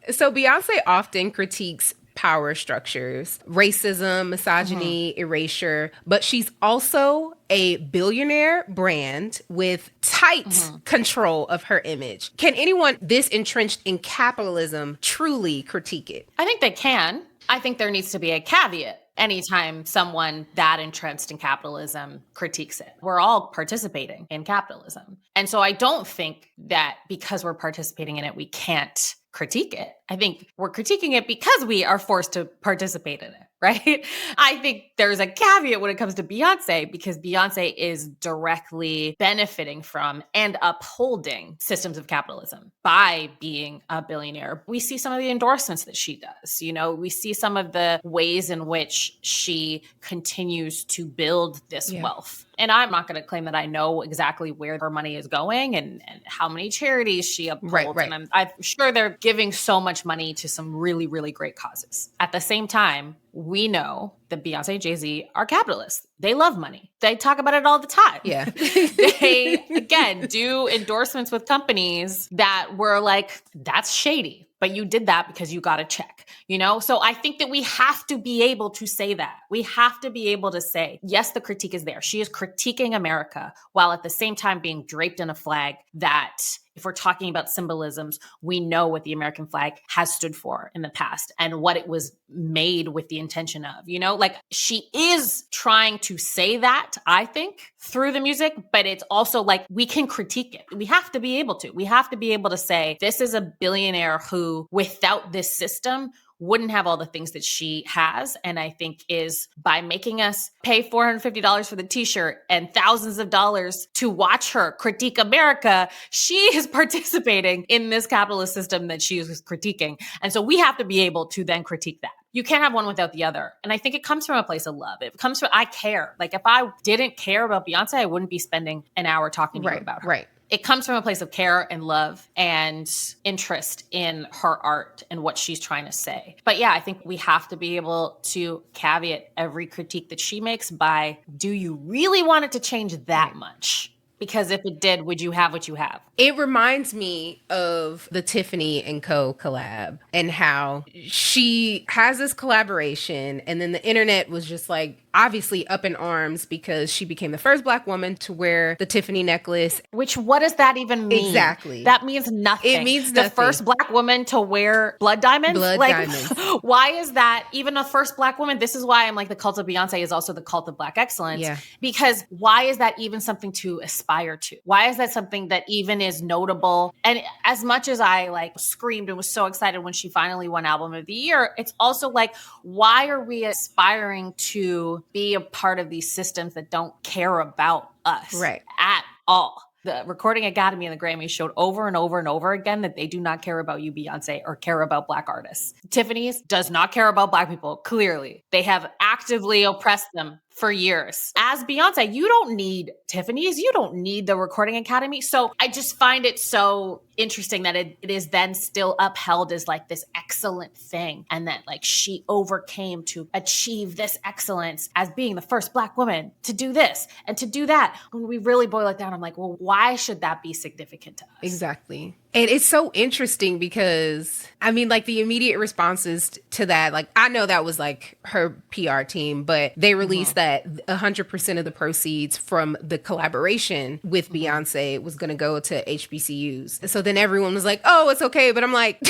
So Beyonce often critiques power structures, racism, misogyny, erasure, but she's also a billionaire brand with tight control of her image. Can anyone this entrenched in capitalism truly critique it? I think they can. I think there needs to be a caveat anytime someone that entrenched in capitalism critiques it. We're all participating in capitalism. And so I don't think that because we're participating in it, we can't critique it. I think we're critiquing it because we are forced to participate in it, right? I think there's a caveat when it comes to Beyonce, because Beyonce is directly benefiting from and upholding systems of capitalism by being a billionaire. We see some of the endorsements that she does. You know, we see some of the ways in which she continues to build this wealth. And I'm not going to claim that I know exactly where her money is going and how many charities she upholds. Right. And I'm sure they're giving so much money to some really, really great causes. At the same time, we know that Beyonce and Jay-Z are capitalists. They love money. They talk about it all the time. Yeah. They, again, do endorsements with companies that were like, that's shady. But you did that because you got a check, you know? So I think that we have to be able to say that. We have to be able to say, yes, the critique is there. She is critiquing America while at the same time being draped in a flag that, if we're talking about symbolisms, we know what the American flag has stood for in the past and what it was made with the intention of, you know? Like, she is trying to say that, I think, through the music, but it's also like, we can critique it. We have to be able to. We have to be able to say, this is a billionaire who, without this system, wouldn't have all the things that she has. And I think is by making us pay $450 for the t-shirt and thousands of dollars to watch her critique America, she is participating in this capitalist system that she is critiquing. And so we have to be able to then critique that. You can't have one without the other. And I think it comes from a place of love. It comes from, I care. Like, if I didn't care about Beyonce, I wouldn't be spending an hour talking to you about her. Right. It comes from a place of care and love and interest in her art and what she's trying to say. But yeah, I think we have to be able to caveat every critique that she makes by, do you really want it to change that much? Because if it did, would you have what you have? It reminds me of the Tiffany and Co. collab and how she has this collaboration, and then the internet was just like obviously up in arms because she became the first Black woman to wear the Tiffany necklace. Which, what does that even mean? Exactly. That means nothing. It means nothing. The first Black woman to wear blood diamonds? Diamonds. Why is that even a first Black woman? This is why I'm like, the cult of Beyonce is also the cult of Black excellence. Yeah. Because why is that even something to aspire to? Why is that something that even is notable? And as much as I like screamed and was so excited when she finally won Album of the Year, it's also like, why are we aspiring to to be a part of these systems that don't care about us Right. at all. The Recording Academy and the Grammys showed over and over and over again that they do not care about you, Beyonce, or care about Black artists. Tiffany's does not care about Black people, clearly. They have actively oppressed them for years. As Beyonce, you don't need Tiffany's. You don't need the Recording Academy. So I just find it so interesting that it is then still upheld as like this excellent thing. And that like she overcame to achieve this excellence as being the first Black woman to do this and to do that. When we really boil it down, I'm like, well, why should that be significant to us? Exactly. And it's so interesting because, I mean, like the immediate responses to that, like I know that was like her PR team, but they released that 100% of the proceeds from the collaboration with Beyonce was going to go to HBCUs. So then everyone was like, oh, it's okay. But I'm like...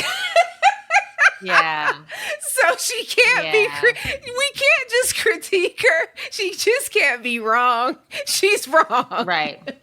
Yeah. So she can't be, we can't just critique her. She just can't be wrong. She's wrong. Right.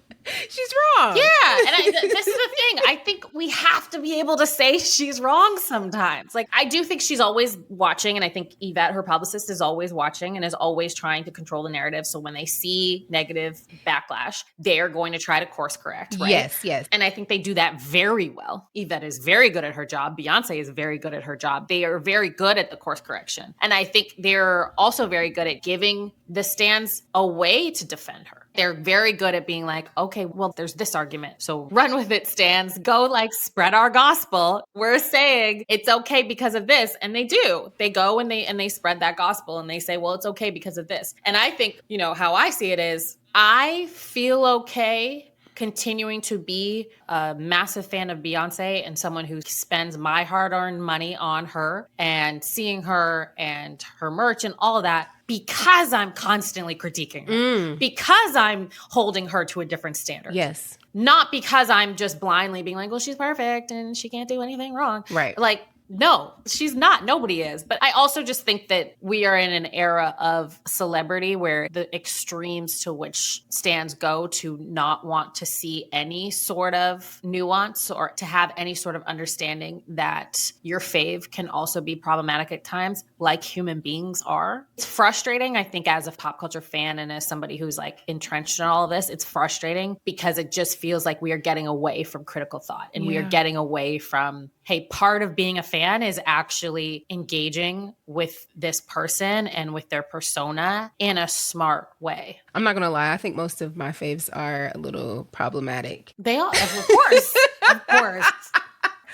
She's wrong. Yeah. And this is the thing. I think we have to be able to say she's wrong sometimes. Like, I do think she's always watching. And I think Yvette, her publicist, is always watching and is always trying to control the narrative. So when they see negative backlash, they are going to try to course correct. Right? Yes, yes. And I think they do that very well. Yvette is very good at her job. Beyonce is very good at her job. They are very good at the course correction. And I think they're also very good at giving the stands a way to defend her. They're very good at being like, okay, well, there's this argument. So run with it, stands. Go like spread our gospel. We're saying it's okay because of this. And they do. They go and they spread that gospel and they say, well, it's okay because of this. And I think, you know, how I see it is I feel okay continuing to be a massive fan of Beyonce and someone who spends my hard-earned money on her and seeing her and her merch and all of that because I'm constantly critiquing her, because I'm holding her to a different standard. Yes. Not because I'm just blindly being like, well, she's perfect and she can't do anything wrong. Right. Like, no, she's not. Nobody is. But I also just think that we are in an era of celebrity where the extremes to which stands go to not want to see any sort of nuance or to have any sort of understanding that your fave can also be problematic at times, like human beings are. It's frustrating, I think, as a pop culture fan and as somebody who's like entrenched in all of this, it's frustrating because it just feels like we are getting away from critical thought and we are getting away from, hey, part of being a fan is actually engaging with this person and with their persona in a smart way. I'm not going to lie. I think most of my faves are a little problematic. They all, of course, of course.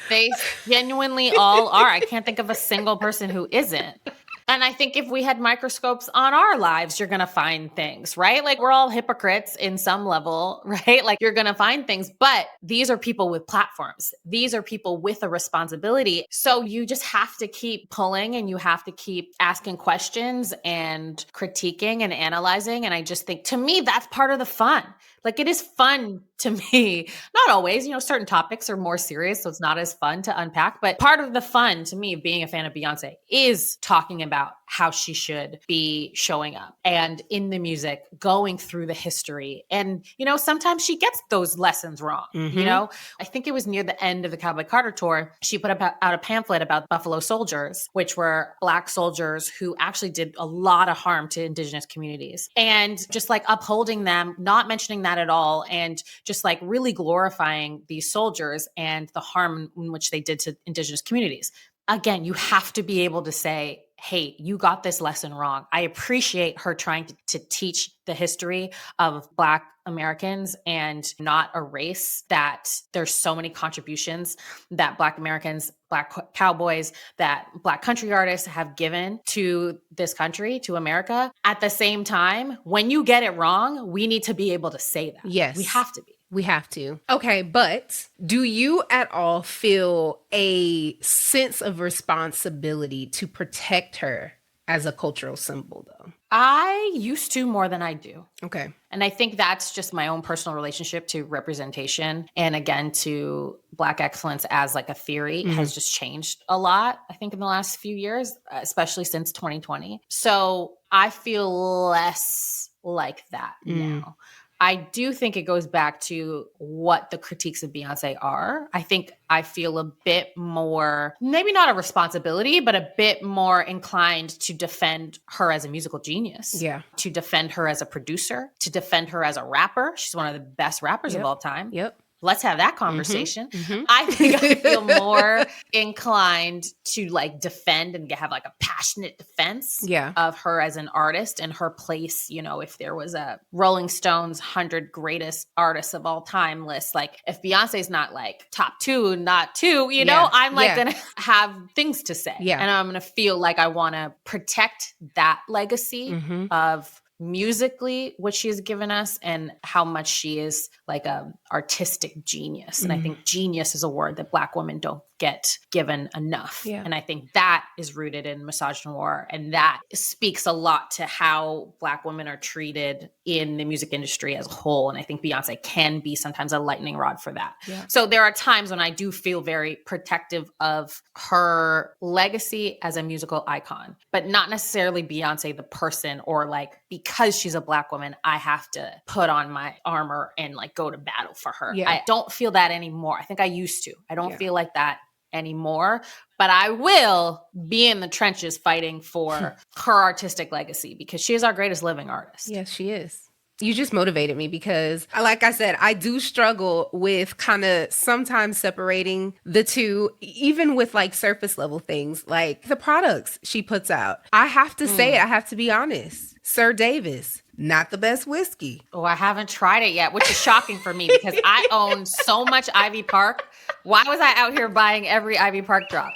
They genuinely all are. I can't think of a single person who isn't. And I think if we had microscopes on our lives, you're going to find things, right? Like we're all hypocrites in some level, right? Like you're going to find things, but these are people with platforms. These are people with a responsibility. So you just have to keep pulling and you have to keep asking questions and critiquing and analyzing. And I just think to me, that's part of the fun. Like it is fun to me, not always, you know, certain topics are more serious, so it's not as fun to unpack. But part of the fun to me of being a fan of Beyonce is talking about how she should be showing up and in the music, going through the history. And, you know, sometimes she gets those lessons wrong. You know, I think it was near the end of the Cowboy Carter tour, she put out a pamphlet about Buffalo Soldiers, which were Black soldiers who actually did a lot of harm to Indigenous communities. And just like upholding them, not mentioning that at all, and just like really glorifying these soldiers and the harm in which they did to Indigenous communities. Again, you have to be able to say, hey, you got this lesson wrong. I appreciate her trying to teach the history of Black Americans and not erase that there's so many contributions that Black Americans, Black cowboys, that Black country artists have given to this country, to America. At the same time, when you get it wrong, we need to be able to say that. Yes. We have to be. We have to. Okay, but do you at all feel a sense of responsibility to protect her as a cultural symbol, though? I used to more than I do. Okay. And I think that's just my own personal relationship to representation. And again, to Black excellence as like a theory has just changed a lot, I think, in the last few years, especially since 2020. So I feel less like that now. I do think it goes back to what the critiques of Beyonce are. I think I feel a bit more, maybe not a responsibility, but a bit more inclined to defend her as a musical genius. Yeah. To defend her as a producer, to defend her as a rapper. She's one of the best rappers of all time. Yep. Let's have that conversation. I think I feel more inclined to like defend and have like a passionate defense of her as an artist and her place. You know, if there was a Rolling Stones 100 greatest artists of all time list, like if Beyonce's not like top 2, not 2, you know, I'm like going to have things to say. And I'm going to feel like I want to protect that legacy of musically what she has given us and how much she is like a artistic genius. And I think genius is a word that Black women don't get given enough. And I think that is rooted in misogynoir, and that speaks a lot to how Black women are treated in the music industry as a whole. And I think Beyonce can be sometimes a lightning rod for that. So there are times when I do feel very protective of her legacy as a musical icon, but not necessarily Beyonce the person, or like because she's a Black woman, I have to put on my armor and like go to battle for her. I don't feel that anymore. I think I used to. I don't feel like that anymore, but I will be in the trenches fighting for her artistic legacy because she is our greatest living artist. Yes, she is. You just motivated me because, like I said, I do struggle with kind of sometimes separating the two, even with like surface level things, like the products she puts out. I have to say it. I have to be honest. Sir Davis, not the best whiskey. Oh, I haven't tried it yet, which is shocking for me because I own so much Ivy Park. Why was I out here buying every Ivy Park drop?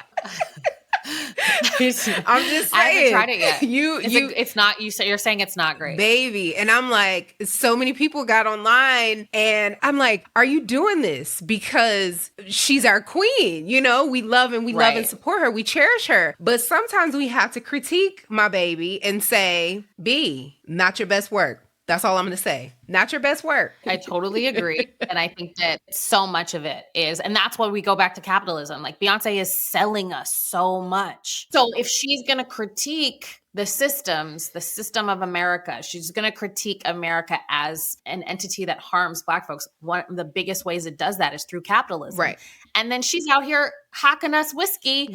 I'm just saying. I haven't tried it yet. It's not. You're saying it's not great, baby. And I'm like, so many people got online, and I'm like, are you doing this because she's our queen? You know, we love and support her. We cherish her. But sometimes we have to critique my baby and say, B, not your best work. That's all I'm going to say. Not your best work. I totally agree. And I think that so much of it is, and that's why we go back to capitalism. Like Beyonce is selling us so much. So if she's going to critique the system of America, she's going to critique America as an entity that harms Black folks. One of the biggest ways it does that is through capitalism. Right. And then she's out here hawking us whiskey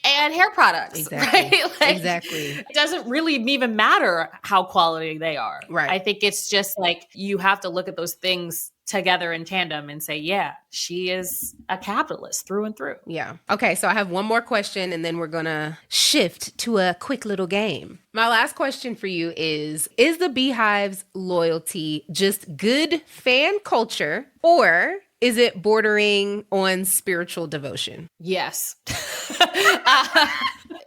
and hair products. Exactly. Right? Like, exactly. It doesn't really even matter how quality they are. Right. I think it's just like you have to look at those things together in tandem and say, yeah, she is a capitalist through and through. Yeah. Okay, so I have one more question and then we're going to shift to a quick little game. My last question for you is the Beyhive's loyalty just good fan culture, or is it bordering on spiritual devotion? Yes.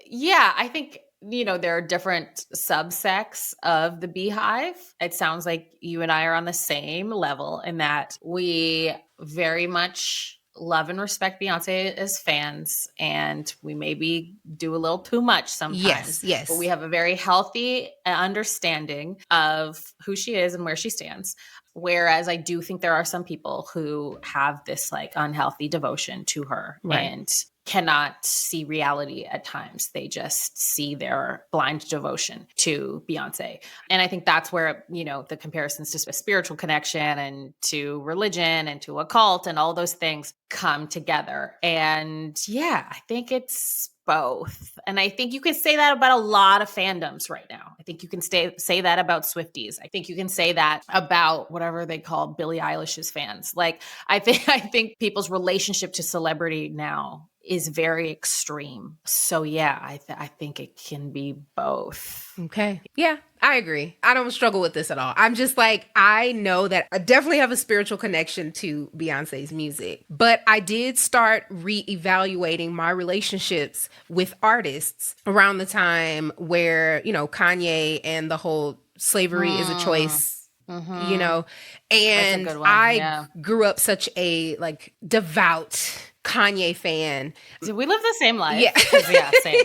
Yeah, I think, you know, there are different subsects of the Beyhive. It sounds like you and I are on the same level in that we very much love and respect Beyonce as fans, and we maybe do a little too much sometimes. Yes. But we have a very healthy understanding of who she is and where she stands. Whereas I do think there are some people who have this like unhealthy devotion to her and cannot see reality at times. They just see their blind devotion to Beyonce. And I think that's where, you know, the comparisons to a spiritual connection and to religion and to a cult and all those things come together. And yeah, I think it's both. And I think you can say that about a lot of fandoms right now. I think you can say that about Swifties. I think you can say that about whatever they call Billie Eilish's fans. Like, I think people's relationship to celebrity now is very extreme. So yeah, I think it can be both. Okay. Yeah, I agree. I don't struggle with this at all. I'm just like, I know that I definitely have a spiritual connection to Beyonce's music, but I did start reevaluating my relationships with artists around the time where, you know, Kanye and the whole slavery is a choice, you know, and I grew up such a like devout Kanye fan. We live the same life. Yeah. Yeah, same.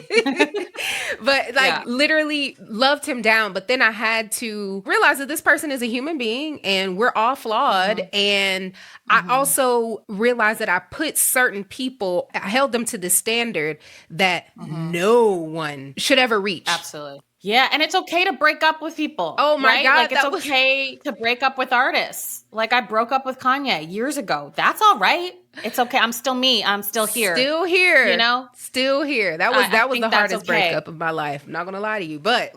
But like literally loved him down. But then I had to realize that this person is a human being and we're all flawed. And I also realized that I put certain people, I held them to the standard that no one should ever reach. Absolutely. Yeah, and it's okay to break up with people. Oh my right? God, Like it's okay to break up with artists. Like I broke up with Kanye years ago. That's all right. It's okay. I'm still me. I'm still here. Still here. You know? Still here. That was think the that's hardest okay. breakup of my life. I'm not gonna lie to you, but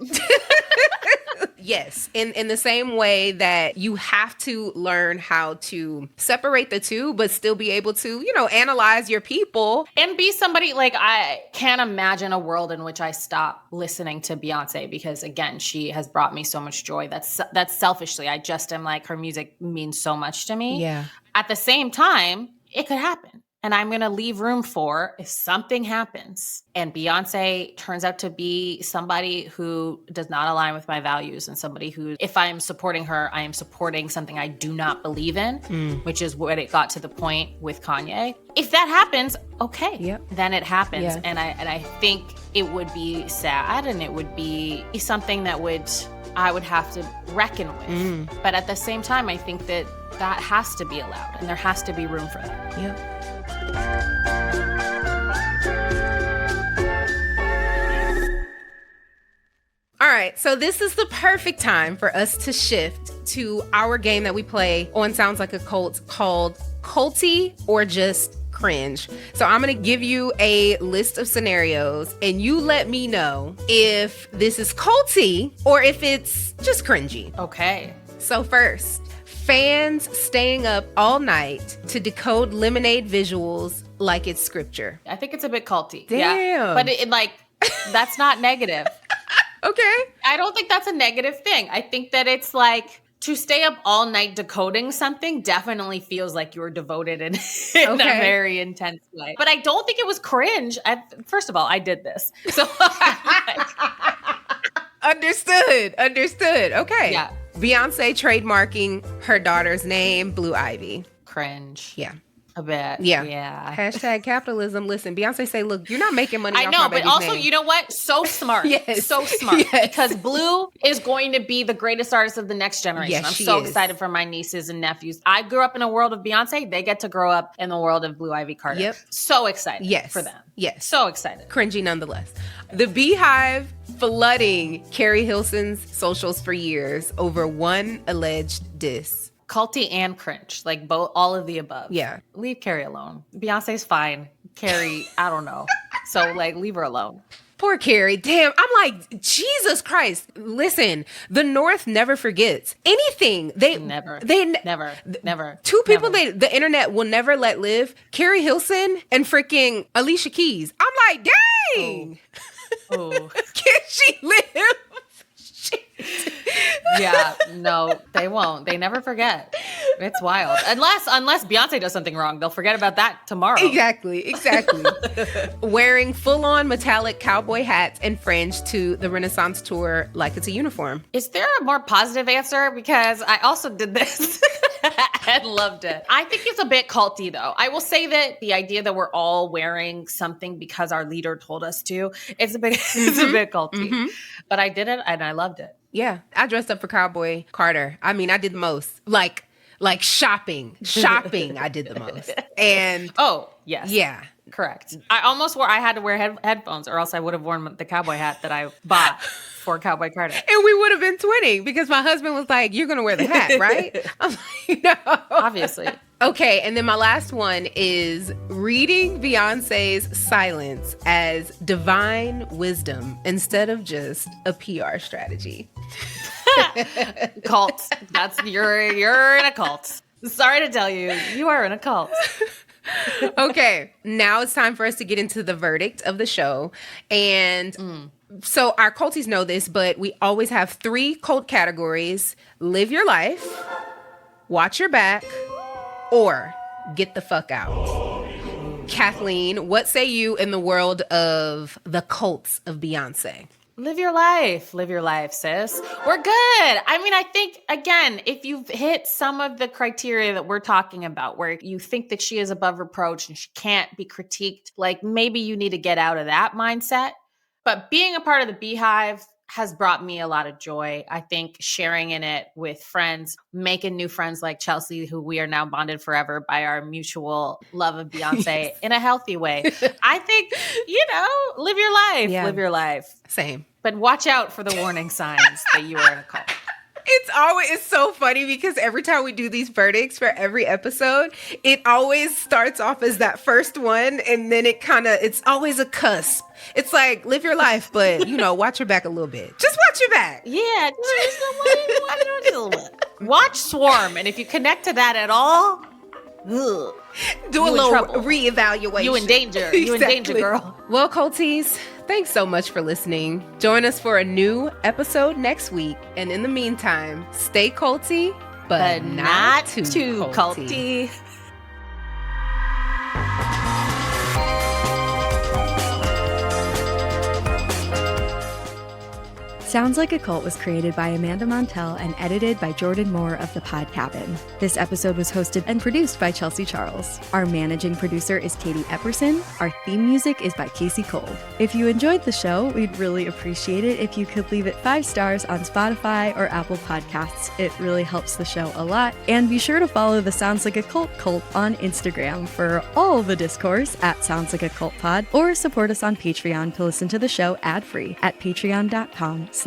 yes, in the same way that you have to learn how to separate the two, but still be able to, analyze your people. And be somebody, like, I can't imagine a world in which I stop listening to Beyonce because, again, she has brought me so much joy. That's selfishly. I just am like, her music means so much to me. Yeah. At the same time, it could happen. And I'm going to leave room for if something happens and Beyonce turns out to be somebody who does not align with my values and somebody who, if I am supporting her, I am supporting something I do not believe in, which is what it got to the point with Kanye. If that happens, okay, then it happens. Yeah. And I think it would be sad and it would be something that I would have to reckon with. But at the same time, I think that has to be allowed and there has to be room for that. Yeah. All right, so this is the perfect time for us to shift to our game that we play on Sounds Like a Cult called Culty or Just Cringe. So I'm going to give you a list of scenarios and you let me know if this is culty or if it's just cringy. Okay. So first, fans staying up all night to decode Lemonade visuals like it's scripture. I think it's a bit culty. Damn. Yeah. But it like, that's not negative. Okay. I don't think that's a negative thing. I think that it's like to stay up all night decoding something definitely feels like you're devoted in a very intense way. But I don't think it was cringe. First of all, I did this. So Understood. Okay. Yeah. Beyonce trademarking her daughter's name, Blue Ivy. Cringe. Yeah. A bit. Yeah. Yeah. Hashtag capitalism. Listen, Beyonce say, look, you're not making money I off know, my but baby's also, name. you know what? So smart. Yes. So smart. Yes. Because Blue is going to be the greatest artist of the next generation. Yes, I'm she so is. excited for my nieces and nephews. I grew up in a world of Beyonce. They get to grow up in the world of Blue Ivy Carter. Yep. So excited for them. Yes. So excited. Cringy nonetheless. The Beyhive flooding Carrie Hilson's socials for years over one alleged diss. Culty and cringe, like both, all of the above. Yeah. Leave Carrie alone. Beyonce's fine. Carrie, I don't know. So like, leave her alone. Poor Carrie. Damn. I'm like, Jesus Christ. Listen, the North never forgets anything. Never. Never. Two people the internet will never let live. Carrie Hilson and freaking Alicia Keys. I'm like, dang. Oh. Can she live? Yeah, no, they won't. They never forget. It's wild. Unless Beyonce does something wrong, they'll forget about that tomorrow. Exactly. Wearing full-on metallic cowboy hats and fringe to the Renaissance tour like it's a uniform. Is there a more positive answer? Because I also did this and loved it. I think it's a bit culty, though. I will say that the idea that we're all wearing something because our leader told us to, it's a bit culty. Mm-hmm. But I did it and I loved it. Yeah, I dressed up for Cowboy Carter. I mean, I did the most. Like shopping. I did the most. And oh, yes. Yeah. Correct. I had to wear headphones or else I would have worn the cowboy hat that I bought for Cowboy Carter. And we would have been twinning because my husband was like, you're going to wear the hat, right? I'm like, no. Obviously. Okay, and then my last one is reading Beyonce's silence as divine wisdom instead of just a PR strategy. Cult. You're in a cult. Sorry to tell you, you are in a cult. Okay, now it's time for us to get into the verdict of the show. And so our culties know this, but we always have 3 cult categories: live your life, watch your back, or get the fuck out. Kathleen, what say you in the world of the cults of Beyonce? Live your life, sis. We're good. I mean, I think, again, if you've hit some of the criteria that we're talking about, where you think that she is above reproach and she can't be critiqued, like maybe you need to get out of that mindset. But being a part of the Beyhive, has brought me a lot of joy. I think sharing in it with friends, making new friends like Chelsea, who we are now bonded forever by our mutual love of Beyonce in a healthy way. I think, live your life, live your life. Same. But watch out for the warning signs that you are in a cult. It's so funny because every time we do these verdicts for every episode, it always starts off as that first one, and then it's always a cusp. It's like, live your life, but watch your back a little bit. Just watch your back. Yeah, watch Swarm, and if you connect to that at all, do a little reevaluation. You in danger. You in danger, girl. Well, Culties, thanks so much for listening. Join us for a new episode next week. And in the meantime, stay culty, but not too culty. Sounds Like a Cult was created by Amanda Montell and edited by Jordan Moore of The Pod Cabin. This episode was hosted and produced by Chelsea Charles. Our managing producer is Katie Epperson. Our theme music is by Casey Cole. If you enjoyed the show, we'd really appreciate it if you could leave it 5 stars on Spotify or Apple Podcasts. It really helps the show a lot. And be sure to follow the Sounds Like a Cult on Instagram for all the discourse at Sounds Like a Cult Pod, or support us on Patreon to listen to the show ad-free at patreon.com/soundslikeacult.